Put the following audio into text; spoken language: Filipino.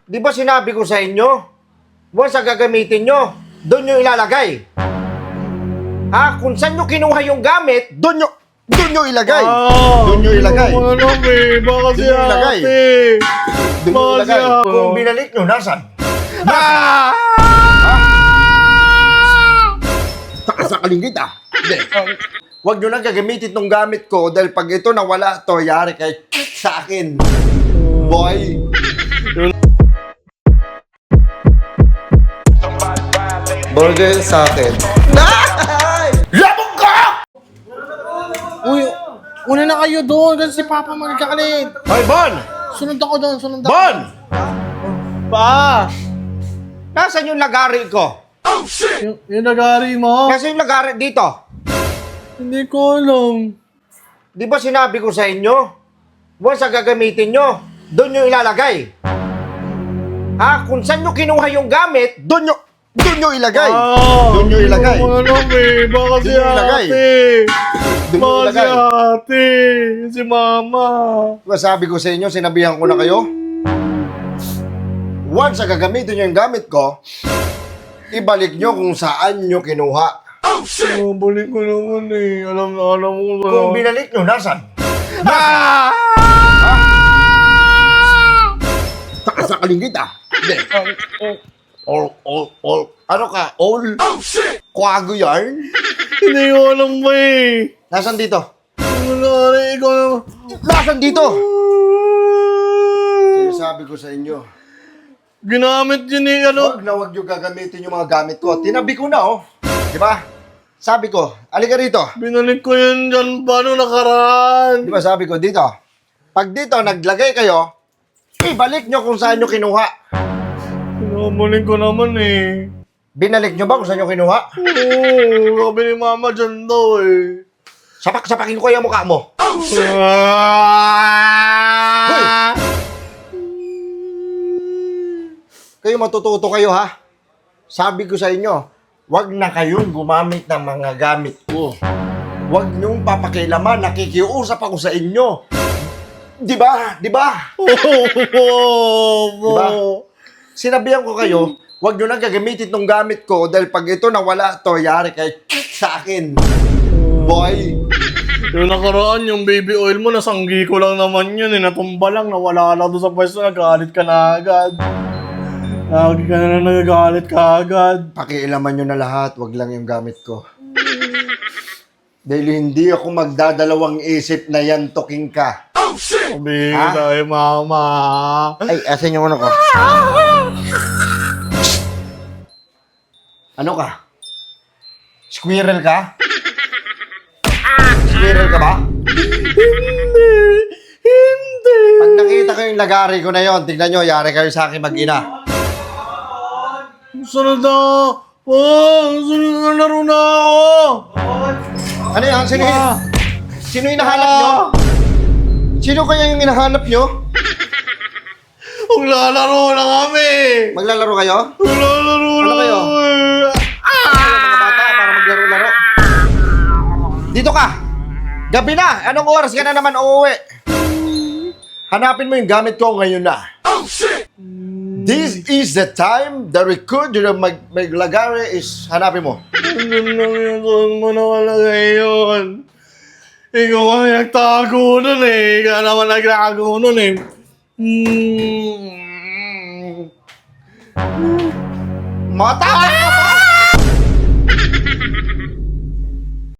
Di ba sinabi ko sa inyo? Once sa gagamitin nyo, doon nyo ilalagay. Ha? Kung saan nyo kinuha yung gamit, doon nyo ilagay. Doon nyo ilagay. Baka si Doon nyo ilagay. ate. Doon nyo Baka si ilagay. ate. Kung binalik nyo, nasan? Sa kalinggit Hindi. Huwag nyo lang gagamitin itong gamit ko dahil pag ito nawala to, yari kay sa akin. Boy. Burger sa akin. Labog ka! Uy, una na kayo doon kasi si Papa magkakalit. Hoy, Bon! Sunod ako doon, sunod ako. Bon! Pa! Nasaan yung lagari ko? Yung nagari mo? Nasaan yung lagari dito? Hindi ko alam. Di ba sinabi ko sa inyo? Once sa gagamitin nyo, doon nyo ilalagay. Ha? Kung saan nyo kinuha yung gamit, doon nyo ilagay. Doon nyo ilagay. Baka si Doon nyo ilagay. ate. Doon nyo Baka si ilagay. ate. Si mama. Diba sabi ko sa inyo, sinabihan ko na kayo? Once sa gagamitin nyo yung gamit ko, ibalik nyo kung saan nyo kinuha. Balik ko naman eh. Alam ko na. Kung binalik nyo, nasan? Sa kalinggit Hindi. Ano ka? All? Kwago yarn? Hindi ko alam ba eh. Nasaan dito? Wala rin, ikaw naman. Nasaan dito? Sinasabi ko sa inyo, Ginamit yun eh, ano? huwag nyo gagamitin yung mga gamit ko. Tinabi ko na, Di ba? Sabi ko, alika rito. Binalik ko yun dyan paano nakaraan. Di ba sabi ko, dito. Pag dito, naglagay kayo, ibalik nyo kung saan nyo kinuha. Pinabalik ko naman eh. Binalik nyo ba kung saan nyo kinuha? Oo, sabi ni mama dyan daw eh. Sapak-sapakin ko yung mukha mo. Kayo matututo kayo, ha? Sabi ko sa inyo, wag na kayong gumamit ng mga gamit ko. Wag nyong papakilaman, nakikiusap ako sa inyo. Di ba? Di ba? Diba? Sinabihan ko kayo, wag nyo lang gagamitin tong gamit ko dahil pag ito nawala to, yari kay sa akin. Boy. Yung nakaraan, yung baby oil mo, nasanggi ko lang naman yun eh. Natumba lang, nawala lang doon sa pwesto, nagalit ka na agad. Lagi ka na nagagalit ka agad. Pakialaman nyo na lahat, wag lang yung gamit ko. Dahil hindi ako magdadalawang isip na yan toking ka. Sabi Ha? tayo, mama. Ay, asan yung ano ko? Ano ka? Squirrel ka? Squirrel ka ba? Hindi. Pag nakita ko yung lagari ko na yon, tignan nyo, yari kayo sa akin mag-ina. Sunod na. Sunod na laro na ako. Ano yan? Sino yung hinahanap nyo? Sino kaya yung hinahanap nyo? Maglalaro na kami. Maglalaro kayo? Maglalaro Ano na kayo? kami. Mga bata para maglaro-laro. Dito ka! Gabi na! Anong oras ka na naman uuwi? Hanapin mo yung gamit ko ngayon na. This is the time the recorder of maglagari is hanapin mo. Ano lang yun? Saan mo nakalagay yun? Ikaw kami nagtago nun eh. Ikaw naman nagtago nun eh. Matapang ka pa!